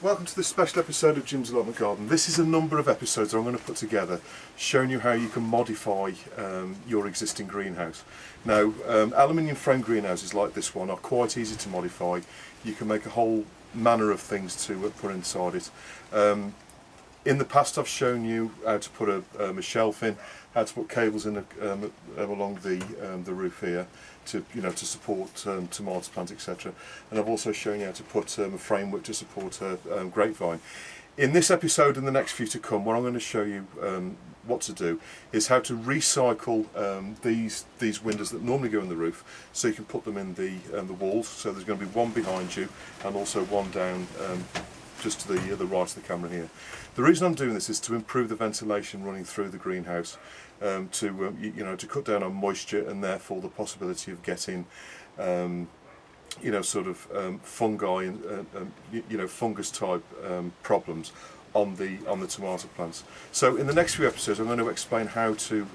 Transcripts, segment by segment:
welcome to this special episode of Jim's Allotment Garden. This is a number of episodes I'm going to put together showing you how you can modify your existing greenhouse. Now, aluminium frame greenhouses like this one are quite easy to modify. You can make a whole manner of things to put inside it. In the past I've shown you how to put a shelf in, how to put cables in along the roof here to support tomato plants, etc. And I've also shown you how to put a framework to support a grapevine. In this episode and the next few to come, what I'm going to show you what to do is how to recycle these windows that normally go in the roof, so you can put them in the walls. So there's going to be one behind you and also one down just to the right of the camera here. The reason I'm doing this is to improve the ventilation running through the greenhouse, to cut down on moisture and therefore the possibility of getting fungi and fungus type problems on the tomato plants. So in the next few episodes I'm going to explain how to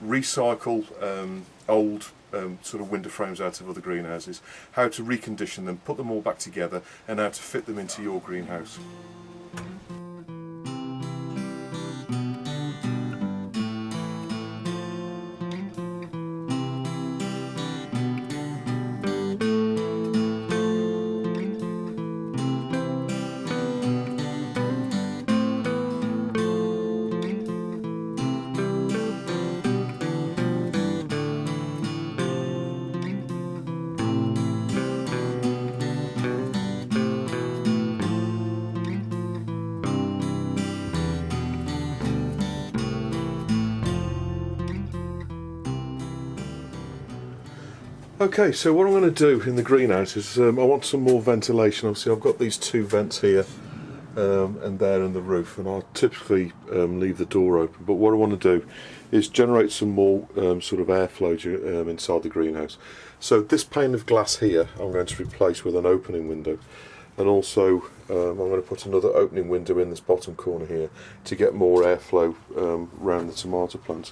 recycle old sort of window frames out of other greenhouses, how to recondition them, put them all back together, and how to fit them into your greenhouse. Okay, so what I'm going to do in the greenhouse is I want some more ventilation. Obviously I've got these two vents here and there in the roof, and I'll typically leave the door open, but what I want to do is generate some more sort of airflow inside the greenhouse. So this pane of glass here I'm going to replace with an opening window, and also I'm going to put another opening window in this bottom corner here to get more airflow around the tomato plants.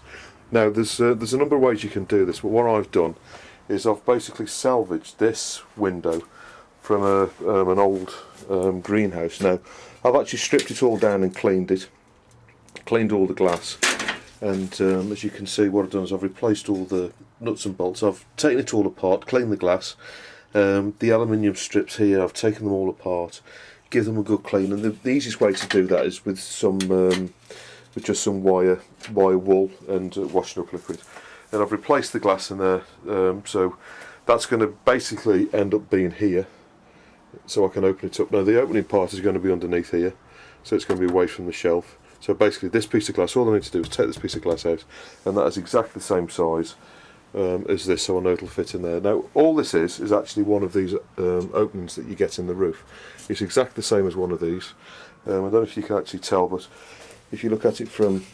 Now there's a number of ways you can do this, but what I've done is I've basically salvaged this window from an old greenhouse. Now I've actually stripped it all down and cleaned all the glass, and as you can see, what I've done is I've replaced all the nuts and bolts. I've taken it all apart, cleaned the glass, the aluminium strips here, I've taken them all apart, give them a good clean, and the easiest way to do that is with just some wire wool and washing up liquid. And I've replaced the glass in there, so that's going to basically end up being here, so I can open it up. Now the opening part is going to be underneath here, so it's going to be away from the shelf. So basically this piece of glass, all I need to do is take this piece of glass out, and that is exactly the same size as this, so I know it'll fit in there. Now all this is actually one of these openings that you get in the roof. It's exactly the same as one of these. I don't know if you can actually tell, but if you look at it from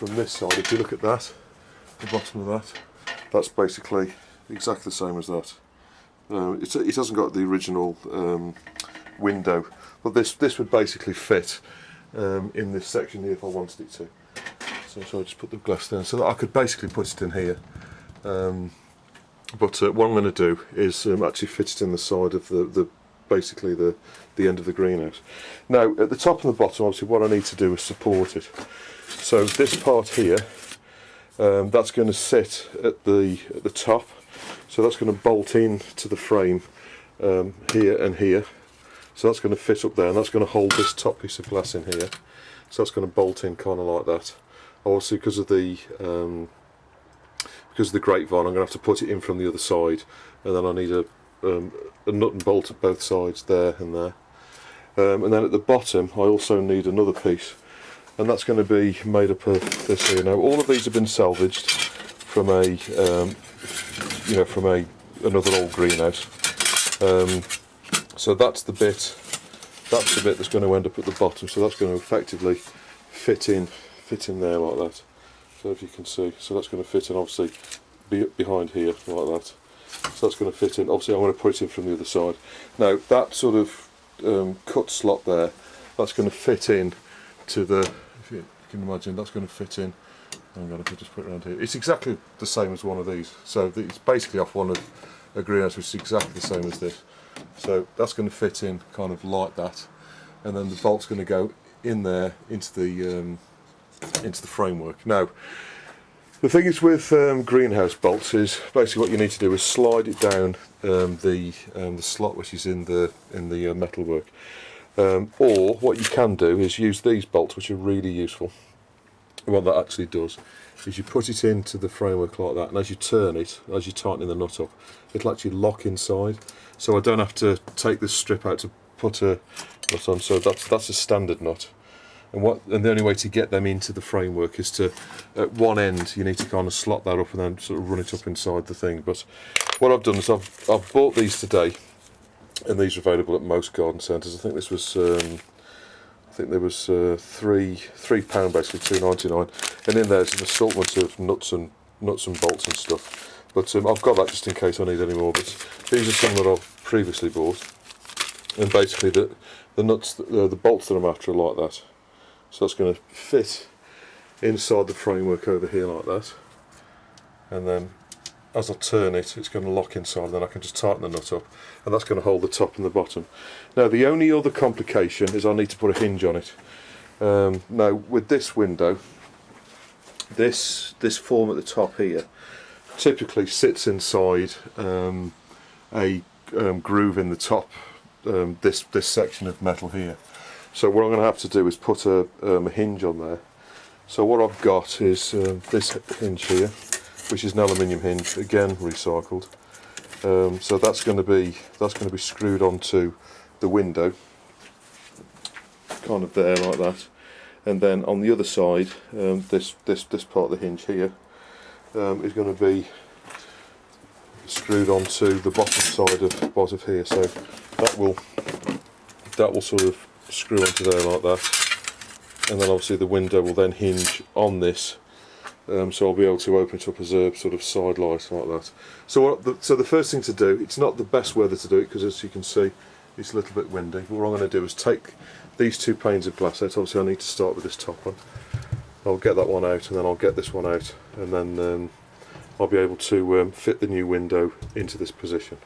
this side, if you look at that, the bottom of that, that's basically exactly the same as that. It hasn't got the original window, but this would basically fit in this section here if I wanted it to. So I just put the glass down so that I could basically put it in here. But what I'm going to do is actually fit it in the side of basically the end of the greenhouse. Now at the top and the bottom, obviously what I need to do is support it. So this part here, that's going to sit at the top, so that's going to bolt in to the frame here and here, so that's going to fit up there, and that's going to hold this top piece of glass in here, so that's going to bolt in kind of like that. Obviously because of the grapevine I'm going to have to put it in from the other side, and then I need a nut and bolt at both sides there and there, and then at the bottom I also need another piece, and that's going to be made up of this here. Now all of these have been salvaged from another old greenhouse. So that's the bit that's going to end up at the bottom. So that's going to effectively fit in there like that. So if you can see, so that's going to fit in obviously behind here like that. So that's going to fit in. Obviously I'm going to put it in from the other side. Now that sort of cut slot there, that's going to fit in to the, if you can imagine, that's going to fit in. Hang on, if I just put it around here. It's exactly the same as one of these. So it's basically off one of a greenhouse which is exactly the same as this. So that's going to fit in kind of like that, and then the bolt's going to go in there into the framework. Now, the thing is with greenhouse bolts is basically what you need to do is slide it down the slot which is in the metalwork, or what you can do is use these bolts, which are really useful. And what that actually does is you put it into the framework like that, and as you turn it, as you're tightening the nut up, it'll actually lock inside. So I don't have to take this strip out to put a nut on. So that's a standard nut. And the only way to get them into the framework is to, at one end, you need to kind of slot that up and then sort of run it up inside the thing. But what I've done is I've bought these today, and these are available at most garden centres. I think this was there was £3 basically, £2.99, and in there's an assortment of nuts and bolts and stuff. But I've got that just in case I need any more. But these are some that I've previously bought, and basically the nuts, the bolts that I'm after are like that. So that's going to fit inside the framework over here like that, and then as I turn it, it's going to lock inside, and then I can just tighten the nut up, and that's going to hold the top and the bottom. Now the only other complication is I need to put a hinge on it. Now with this window, this form at the top here typically sits inside a groove in the top, this section of metal here. So what I'm going to have to do is put a hinge on there. So what I've got is this hinge here, which is an aluminium hinge, again recycled. So that's going to be screwed onto the window, kind of there like that. And then on the other side, this part of the hinge here is going to be screwed onto the bottom side of here. So that will sort of screw onto there like that, and then obviously the window will then hinge on this, so I'll be able to open it up as a sort of side light like that. So the first thing to do, it's not the best weather to do it because as you can see it's a little bit windy, but what I'm going to do is take these two panes of glass out. Obviously I need to start with this top one. I'll get that one out, and then I'll get this one out, and then I'll be able to fit the new window into this position.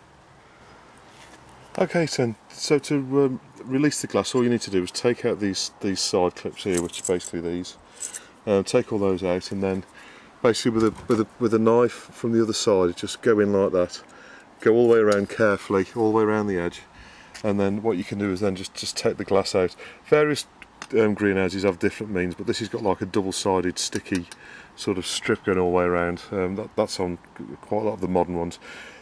Okay, so to release the glass, all you need to do is take out these side clips here, which are basically these. Take all those out, and then basically with a knife from the other side, just go in like that, go all the way around carefully, all the way around the edge, and then what you can do is then just take the glass out. Various greenhouses have different means, but this has got like a double-sided sticky sort of strip going all the way around. That's on quite a lot of the modern ones.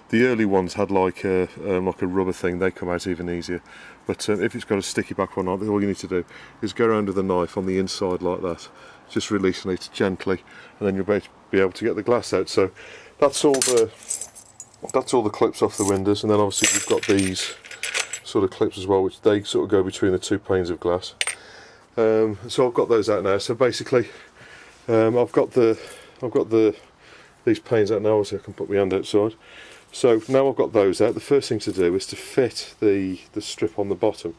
The early ones had like a rubber thing, they come out even easier. But if it's got a sticky back one, all you need to do is go around with a knife on the inside like that, just releasing it gently, and then you'll be able to get the glass out. So that's all the clips off the windows, and then obviously you've got these sort of clips as well, which they sort of go between the two panes of glass. So I've got those out now. So basically, I've got these panes out now, so I can put my hand outside. So now I've got those out, the first thing to do is to fit the strip on the bottom.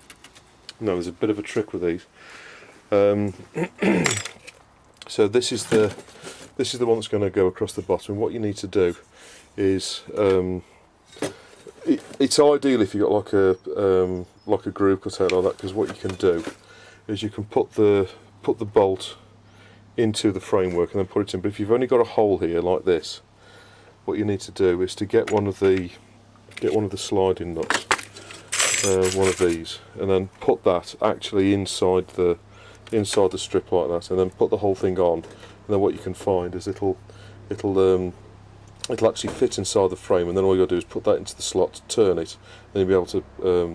Now there's a bit of a trick with these. So this is the one that's going to go across the bottom. And what you need to do is it's ideal if you've got like a groove cut out like that, because what you can do is you can put the bolt into the framework and then put it in. But if you've only got a hole here like this, what you need to do is to get one of the sliding nuts, one of these, and then put that actually inside the strip like that, and then put the whole thing on. And then what you can find is it'll actually fit inside the frame, and then all you got to do is put that into the slot, turn it, and you'll be able to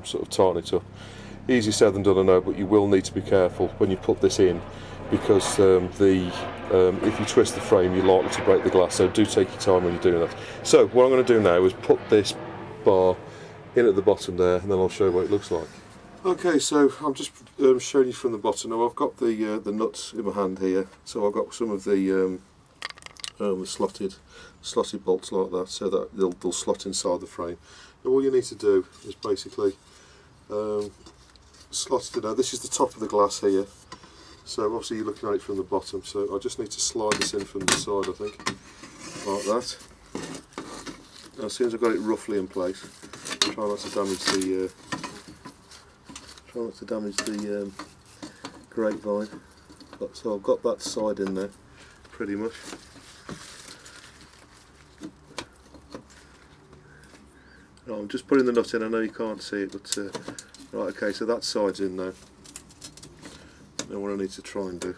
sort of tighten it up. Easier said than done, I know, but you will need to be careful when you put this in, because if you twist the frame, you're likely to break the glass. So do take your time when you're doing that. So what I'm going to do now is put this bar in at the bottom there, and then I'll show you what it looks like. Okay, so I'm just showing you from the bottom. Now I've got the nuts in my hand here, so I've got some of the slotted bolts like that, so that they'll slot inside the frame. And all you need to do is basically slot it in. This is the top of the glass here, so obviously you're looking at it from the bottom, so I just need to slide this in from the side, I think, like that. Now, as soon as I've got it roughly in place, Try not to damage the grapevine. So I've got that side in there pretty much. Oh, I'm just putting the nut in. I know you can't see it, but right, okay, so that side's in now. Now what I need to try and do,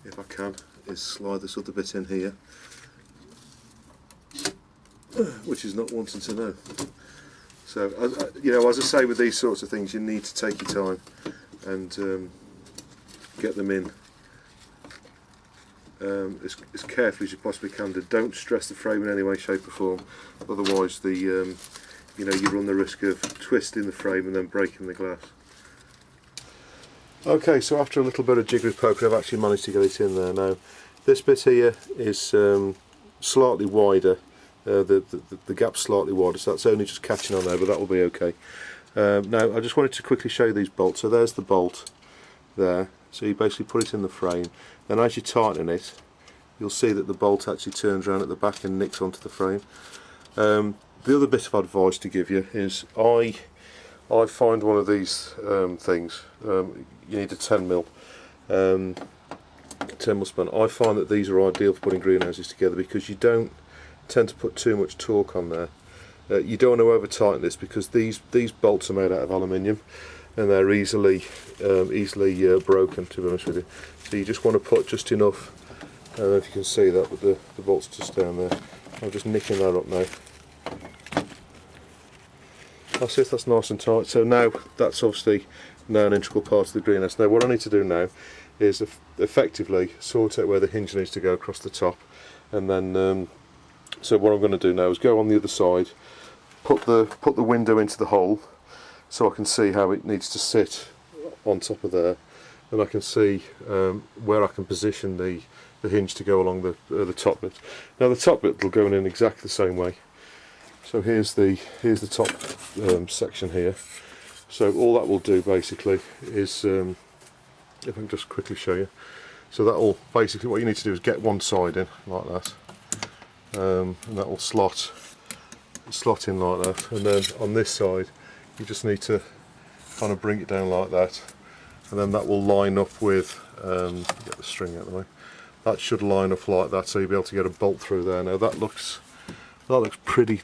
if I can, is slide this other bit in here, which is not wanting to know. So, you know, as I say with these sorts of things, you need to take your time and get them in as carefully as you possibly can. Don't stress the frame in any way, shape or form, otherwise the you know, you run the risk of twisting the frame and then breaking the glass. Okay, so after a little bit of jiggery pokery, I've actually managed to get it in there. Now this bit here is slightly wider, the gap's slightly wider, so that's only just catching on there, but that will be okay. Now I just wanted to quickly show you these bolts. So there's the bolt there, so you basically put it in the frame, then as you tighten it you'll see that the bolt actually turns around at the back and nicks onto the frame. The other bit of advice to give you is I find one of these things, you need a 10mm 10mm span. I find that these are ideal for putting greenhouses together because you don't tend to put too much torque on there. You don't want to over tighten this because these bolts are made out of aluminium and they're easily broken, to be honest with you. So you just want to put just enough. I don't know if you can see that, but the bolt's just down there. I'm just nicking that up now. I'll see if that's nice and tight. So now that's obviously now an integral part of the greenhouse. Now what I need to do now is effectively sort out where the hinge needs to go across the top, and then so what I'm going to do now is go on the other side, put the window into the hole so I can see how it needs to sit on top of there, and I can see where I can position the hinge to go along the top bit. Now the top bit will go in exactly the same way. So here's the top section here. So all that will do basically is, if I can just quickly show you. So that will basically, what you need to do is get one side in like that, and that will slot in like that. And then on this side, you just need to kind of bring it down like that, and then that will line up with. Get the string out of the way. That should line up like that, so you'll be able to get a bolt through there. Now that looks pretty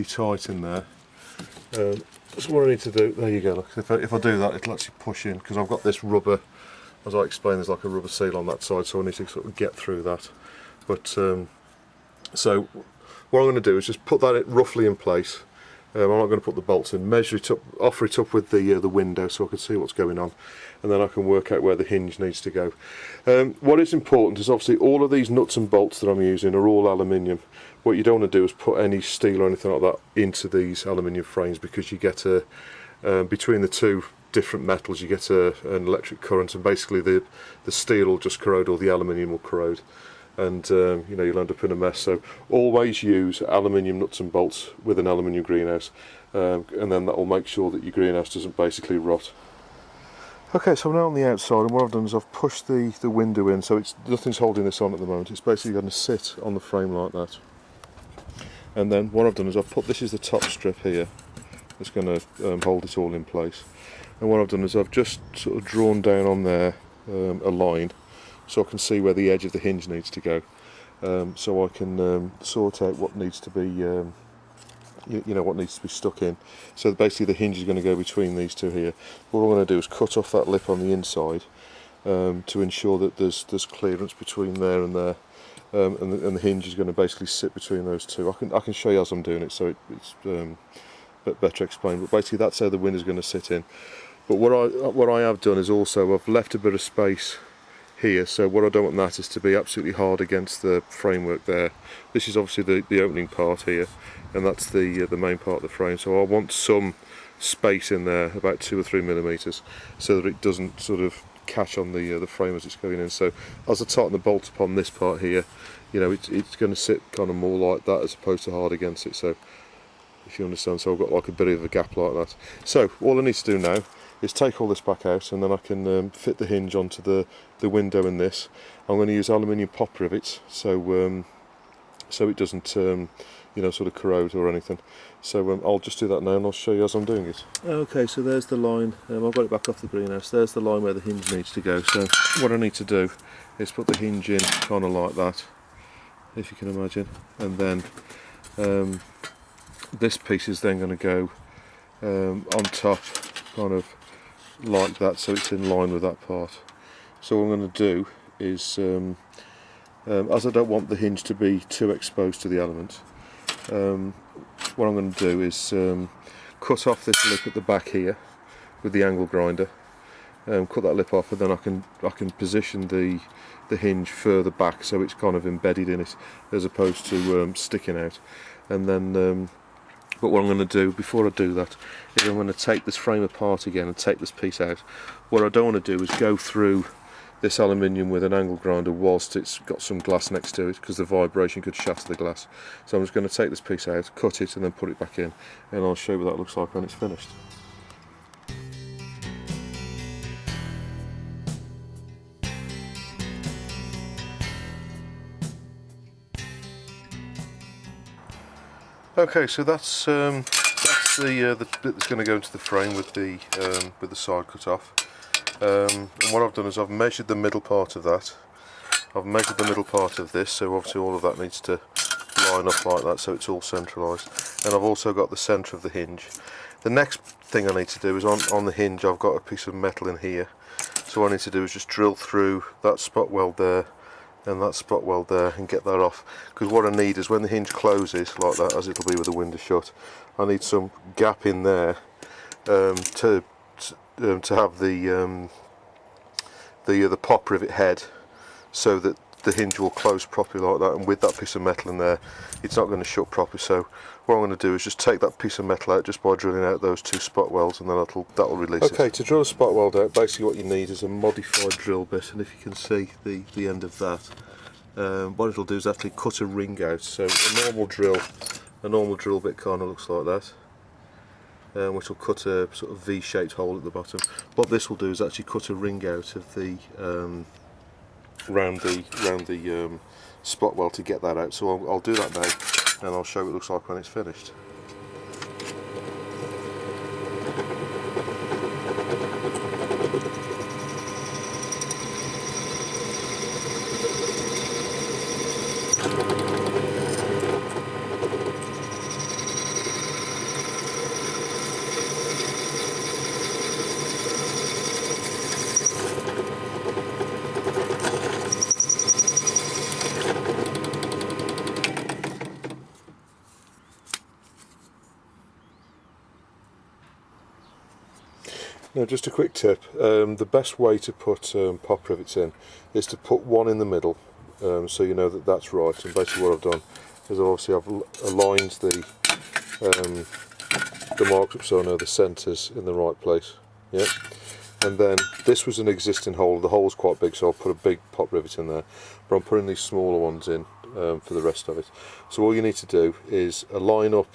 tight in there. So what I need to do, there you go, look, if I do that it'll actually push in, because I've got this rubber, as I explained, there's like a rubber seal on that side, so I need to sort of get through that. But so what I'm going to do is just put that roughly in place. I'm not going to put the bolts in, measure it up, offer it up with the window so I can see what's going on, and then I can work out where the hinge needs to go. What is important is obviously all of these nuts and bolts that I'm using are all aluminium. What you don't want to do is put any steel or anything like that into these aluminium frames, because you get between the two different metals you get an electric current, and basically the steel will just corrode or the aluminium will corrode, and you know, you'll end up in a mess. So always use aluminium nuts and bolts with an aluminium greenhouse, and then that will make sure that your greenhouse doesn't basically rot. Okay, so I'm now on the outside, and what I've done is I've pushed the window in, so nothing's holding this on at the moment. It's basically going to sit on the frame like that. And then what I've done is I've put, this is the top strip here that's going to hold it all in place. And what I've done is I've just sort of drawn down on there a line, so I can see where the edge of the hinge needs to go, so I can sort out what needs to be, you know, what needs to be stuck in. So basically the hinge is going to go between these two here. What I'm going to do is cut off that lip on the inside to ensure that there's clearance between there and there, and the hinge is going to basically sit between those two. I can show you as I'm doing it, so it's better explained. But basically that's how the window's going to sit in. But what I have done is also I've left a bit of space here, so what I don't want that is to be absolutely hard against the framework there. This is obviously the opening part here, and that's the main part of the frame, so I want some space in there, about 2 or 3 millimeters, so that it doesn't sort of catch on the frame as it's going in. So as I tighten the bolt upon this part here, you know, it's going to sit kind of more like that as opposed to hard against it, so if you understand. So I've got like a bit of a gap like that. So all I need to do now is take all this back out, and then I can fit the hinge onto the window in this. I'm going to use aluminium pop rivets, so it doesn't you know, sort of corrode or anything. So I'll just do that now and I'll show you as I'm doing it. Okay, so there's the line. I've got it back off the greenhouse. There's the line where the hinge needs to go. So what I need to do is put the hinge in kind of like that, if you can imagine, and then this piece is then going to go on top, kind of like that, so it's in line with that part. So what I'm going to do is, as I don't want the hinge to be too exposed to the element, what I'm going to do is cut off this lip at the back here with the angle grinder. Cut that lip off, and then I can position the hinge further back so it's kind of embedded in it as opposed to sticking out. And then but what I'm going to do before I do that is I'm going to take this frame apart again and take this piece out. What I don't want to do is go through this aluminium with an angle grinder whilst it's got some glass next to it, because the vibration could shatter the glass. So I'm just going to take this piece out, cut it and then put it back in, and I'll show you what that looks like when it's finished. Okay, so that's the bit that's going to go into the frame with the side cut off. And what I've done is I've measured the middle part of that. I've measured the middle part of this, so obviously all of that needs to line up like that, so it's all centralised. And I've also got the centre of the hinge. The next thing I need to do is on the hinge I've got a piece of metal in here. So what I need to do is just drill through that spot weld there and that spot weld there and get that off, because what I need is when the hinge closes like that, as it'll be with the window shut, I need some gap in there to have the pop rivet head, so that the hinge will close properly like that. And with that piece of metal in there, it's not going to shut properly. So what I'm going to do is just take that piece of metal out just by drilling out those two spot welds, and then that'll release it. Okay, to drill a spot weld out, basically what you need is a modified drill bit, and if you can see the end of that, what it'll do is actually cut a ring out. So a normal drill bit kind of looks like that, which will cut a sort of V-shaped hole at the bottom. What this will do is actually cut a ring out of the round the spot weld to get that out. So I'll do that now, and I'll show you what it looks like when it's finished. Now, just a quick tip, the best way to put pop rivets in is to put one in the middle, so you know that that's right. And basically what I've done is obviously I've aligned the marks up so I know the centres in the right place. Yeah. And then this was an existing hole. The hole's quite big, so I'll put a big pop rivet in there, but I'm putting these smaller ones in for the rest of it. So all you need to do is align up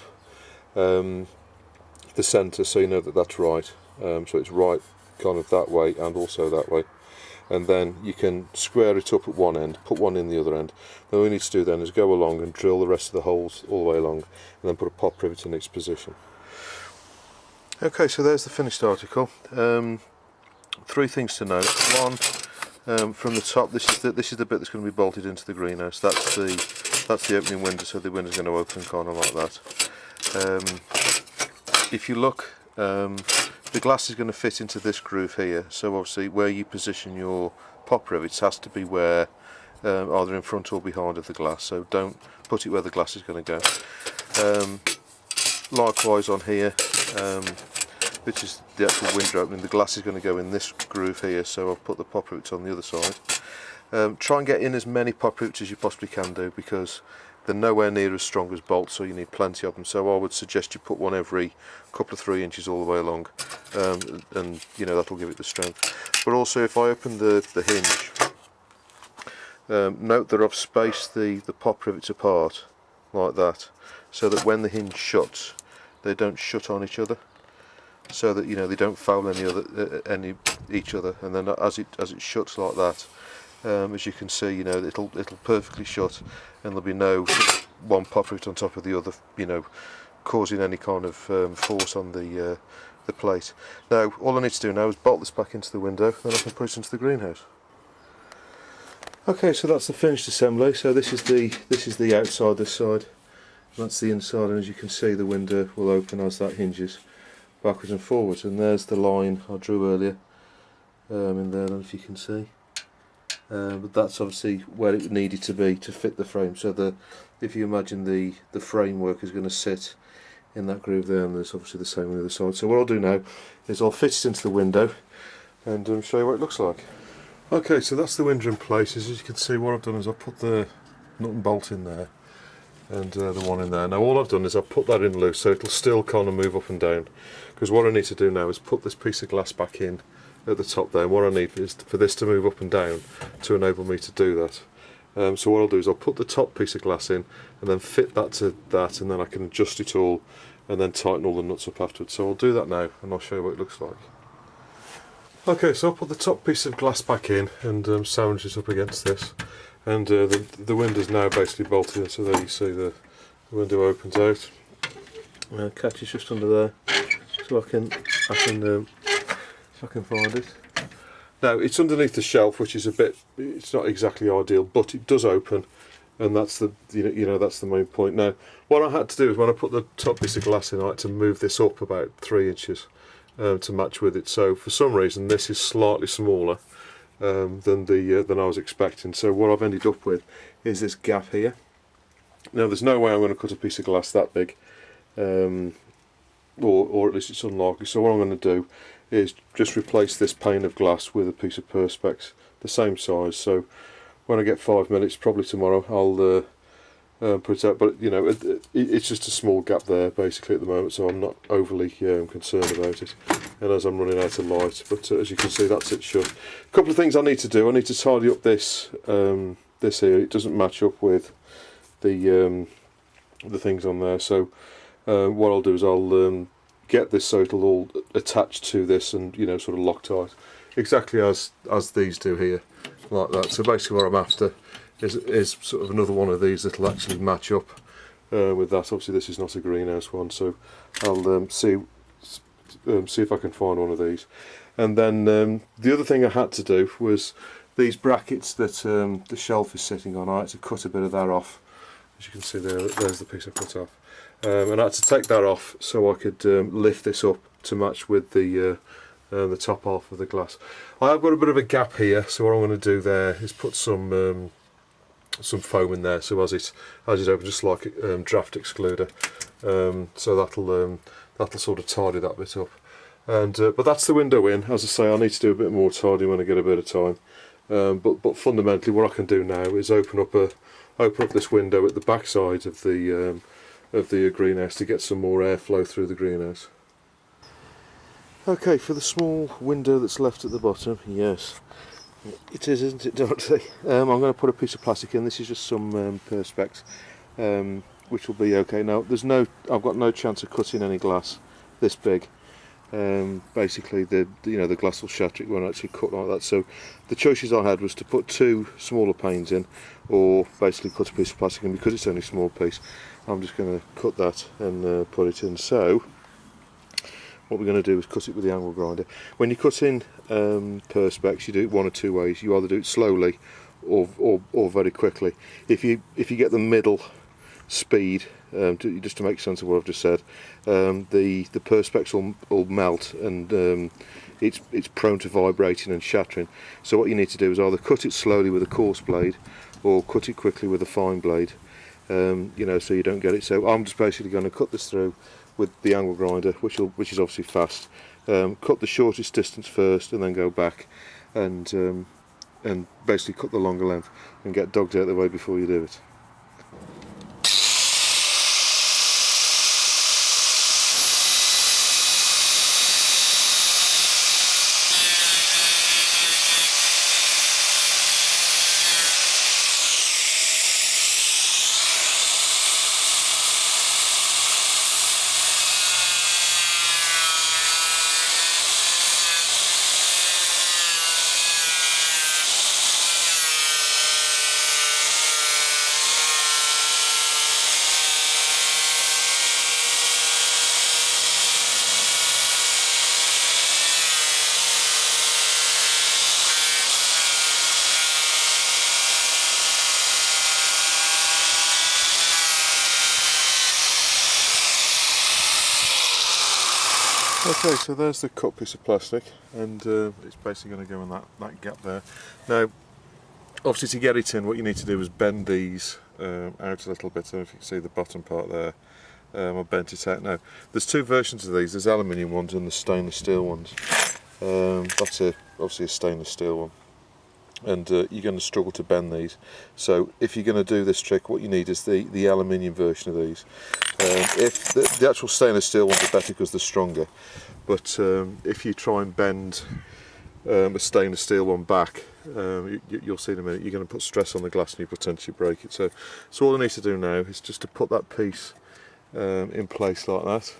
the centre so you know that that's right. So it's right kind of that way and also that way, and then you can square it up at one end, put one in the other end. Then all you need to do then is go along and drill the rest of the holes all the way along, and then put a pop rivet in its position. Okay, so there's the finished article. Three things to note. One, from the top, this is the bit that's going to be bolted into the greenhouse. That's the opening window, so the window's going to open kind of like that. If you look, the glass is going to fit into this groove here, so obviously where you position your pop rivets has to be where either in front or behind of the glass, so don't put it where the glass is going to go. Likewise on here, which is the actual window opening, the glass is going to go in this groove here, so I've put the pop rivets on the other side. Try and get in as many pop rivets as you possibly can do, because they're nowhere near as strong as bolts, so you need plenty of them. So I would suggest you put one every couple of 3 inches all the way along, and you know that'll give it the strength. But also, if I open the hinge, note that I've spaced the pop rivets apart like that, so that when the hinge shuts, they don't shut on each other, so that you know they don't foul each other. And then as it shuts like that, as you can see, you know it'll perfectly shut, and there'll be no one popping on top of the other, you know, causing any kind of force on the plate. Now all I need to do now is bolt this back into the window, then I can put it into the greenhouse. Okay, so that's the finished assembly. So this is the outside, this side, that's the inside, and as you can see the window will open as that hinges backwards and forwards, and there's the line I drew earlier in there, I don't know if you can see, but that's obviously where it needed to be to fit the frame. So if you imagine the framework is going to sit in that groove there, and there's obviously the same on the other side. So what I'll do now is I'll fit it into the window and show you what it looks like. Okay, so that's the window in place. As you can see, what I've done is I've put the nut and bolt in there and the one in there. Now all I've done is I've put that in loose so it'll still kind of move up and down, because what I need to do now is put this piece of glass back in at the top there, and what I need is for this to move up and down to enable me to do that. So what I'll do is I'll put the top piece of glass in and then fit that to that, and then I can adjust it all and then tighten all the nuts up afterwards. So I'll do that now and I'll show you what it looks like. Okay, so I'll put the top piece of glass back in and sandwich it up against this, and the window's now basically bolted in, so there you see the window opens out. Catch is just under there, so I can find it. Now it's underneath the shelf, which is it's not exactly ideal, but it does open, and that's the that's the main point. Now what I had to do is when I put the top piece of glass in, I had to move this up about 3 inches to match with it. So for some reason this is slightly smaller than I was expecting. So what I've ended up with is this gap here. Now there's no way I'm going to cut a piece of glass that big, or at least it's unlikely. So what I'm going to do is just replace this pane of glass with a piece of perspex the same size. So when I get 5 minutes, probably tomorrow, I'll put it out. But you know, it's just a small gap there basically at the moment, so I'm not overly concerned about it. And as I'm running out of light, but as you can see, that's it shut. A couple of things I need to do. I need to tidy up this this here. It doesn't match up with the things on there. So what I'll do is I'll get this so it'll all attach to this and, you know, sort of Loctite, exactly as these do here, like that. So basically what I'm after is sort of another one of these that'll actually match up with that. Obviously this is not a greenhouse one, so I'll see if I can find one of these. And then the other thing I had to do was these brackets that the shelf is sitting on. I had to cut a bit of that off. As you can see there's the piece I cut off. And I had to take that off so I could lift this up to match with the top half of the glass. I have got a bit of a gap here, so what I'm going to do there is put some foam in there, so as it opens, just like a draft excluder, so that'll sort of tidy that bit up. And but that's the window in. As I say, I need to do a bit more tidying when I get a bit of time. But fundamentally, what I can do now is open up this window at the back side of the greenhouse to get some more airflow through the greenhouse. Okay, for the small window that's left at the bottom, yes, it is, isn't it, Dorothy? I'm going to put a piece of plastic in. This is just some perspex, which will be okay. Now, I've got no chance of cutting any glass this big. Basically, the glass will shatter. It won't actually cut like that. So, the choices I had was to put 2 smaller panes in, or basically cut a piece of plastic in. Because it's only a small piece, I'm just going to cut that and put it in. So, what we're going to do is cut it with the angle grinder. When you cut in perspex, you do it one or two ways. You either do it slowly or very quickly. If you get the middle speed, just to make sense of what I've just said, the perspex will melt, and it's prone to vibrating and shattering. So what you need to do is either cut it slowly with a coarse blade or cut it quickly with a fine blade, so you don't get it. So I'm just basically going to cut this through with the angle grinder, which is obviously fast. Cut the shortest distance first and then go back and basically cut the longer length and get dogs out of the way before you do it. Okay, so there's the cut piece of plastic, and it's basically going to go in that gap there. Now, obviously to get it in, what you need to do is bend these out a little bit. So if you can see the bottom part there, I've bent it out. Now, there's two versions of these. There's aluminium ones and the stainless steel ones. That's obviously a stainless steel one, and you're going to struggle to bend these. So if you're going to do this trick, what you need is the aluminium version of these. If the actual stainless steel ones are better because they're stronger, but if you try and bend a stainless steel one back, you'll see in a minute, you're going to put stress on the glass and you potentially break it. So all I need to do now is just to put that piece in place like that,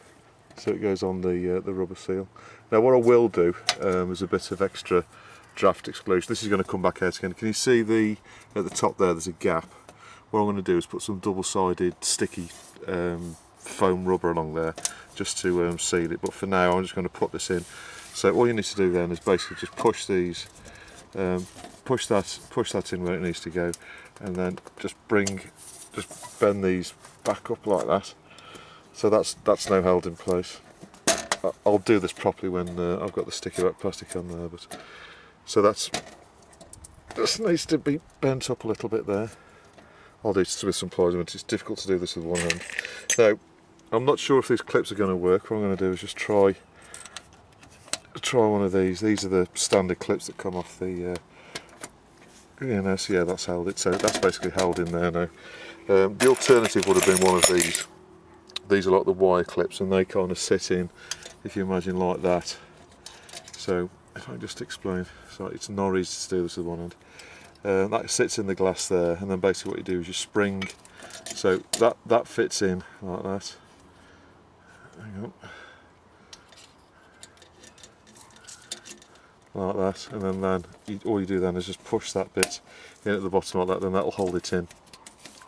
so it goes on the rubber seal. Now what I will do is a bit of extra draft exclusion. This is going to come back out again. Can you see at the top there, there's a gap? What I'm going to do is put some double-sided sticky foam rubber along there just to seal it, but for now I'm just going to put this in. So all you need to do then is basically just push these, push that in where it needs to go, and then just bend these back up like that. So that's now held in place. I'll do this properly when I've got the sticky wet plastic on there, but so that needs to be bent up a little bit there. I'll do it with some pliers. It's difficult to do this with one hand. Now, I'm not sure if these clips are going to work. What I'm going to do is just try one of these. These are the standard clips that come off the so yeah, that's held it. So that's basically held in there now. The alternative would have been one of these. These are like the wire clips, and they kind of sit in, if you imagine, like that. So if I just explain, so it's Norris to do this with one hand. That sits in the glass there, and then basically what you do is you spring, so that fits in like that. Hang on. Like that, and then all you do then is just push that bit in at the bottom like that, then that'll hold it in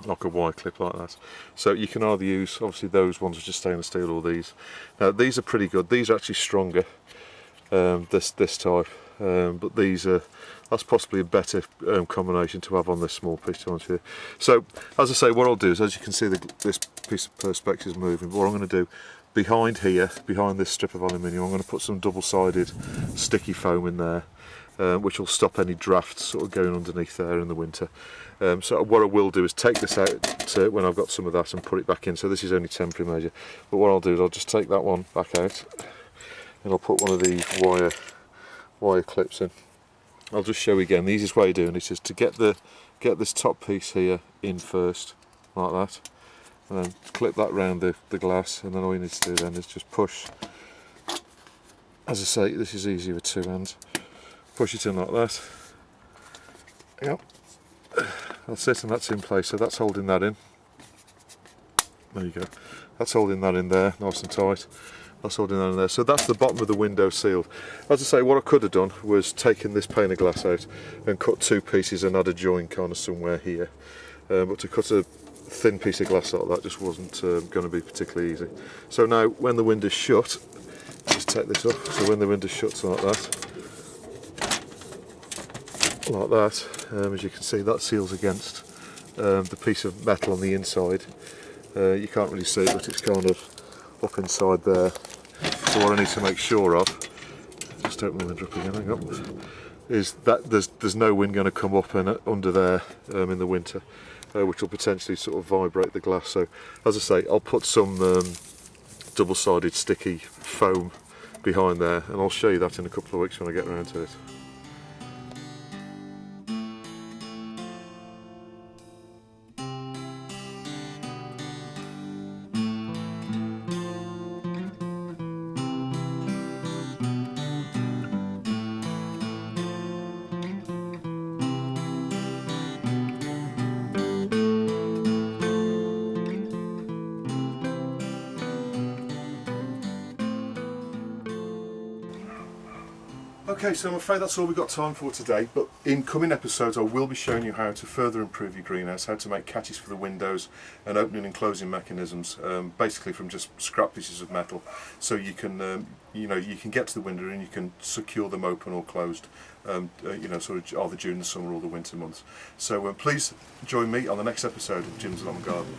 like a wire clip like that. So you can either use, obviously those ones which are stainless steel, or these. Now these are pretty good. These are actually stronger, this type, but that's possibly a better combination to have on this small piece here. So as I say, what I'll do is, as you can see, this piece of perspex is moving. What I'm going to do behind here, behind this strip of aluminium, I'm going to put some double-sided sticky foam in there, which will stop any drafts sort of going underneath there in the winter. So what I will do is take this out when I've got some of that and put it back in. So this is only temporary measure, but what I'll do is I'll just take that one back out, and I'll put one of these wire clips in. I'll just show you again. The easiest way of doing it is to get this top piece here in first, like that, and then clip that round the glass, and then all you need to do then is just push. As I say, this is easy with two hands. Push it in like that. Yep. That's it, and that's in place. So that's holding that in. There you go. That's holding that in there, nice and tight. That's holding that in there. So that's the bottom of the window sealed. As I say, what I could have done was taken this pane of glass out and cut two pieces and add a joint kind of somewhere here. But to cut a thin piece of glass like that just wasn't going to be particularly easy. So now, when the window's shut, just take this off. So when the window's shut like that, as you can see, that seals against the piece of metal on the inside. You can't really see it, but it's kind of up inside there. So what I need to make sure of, just open the window up again, hang on, is that there's no wind going to come up and under there in the winter, which will potentially sort of vibrate the glass. So as I say, I'll put some double-sided sticky foam behind there, and I'll show you that in a couple of weeks when I get around to it. Okay, so I'm afraid that's all we've got time for today, but in coming episodes I will be showing you how to further improve your greenhouse, how to make catches for the windows and opening and closing mechanisms, basically from just scrap pieces of metal, so you can you can get to the window and you can secure them open or closed, sort of either during the summer or the winter months. So please join me on the next episode of Jim's Lawn Garden.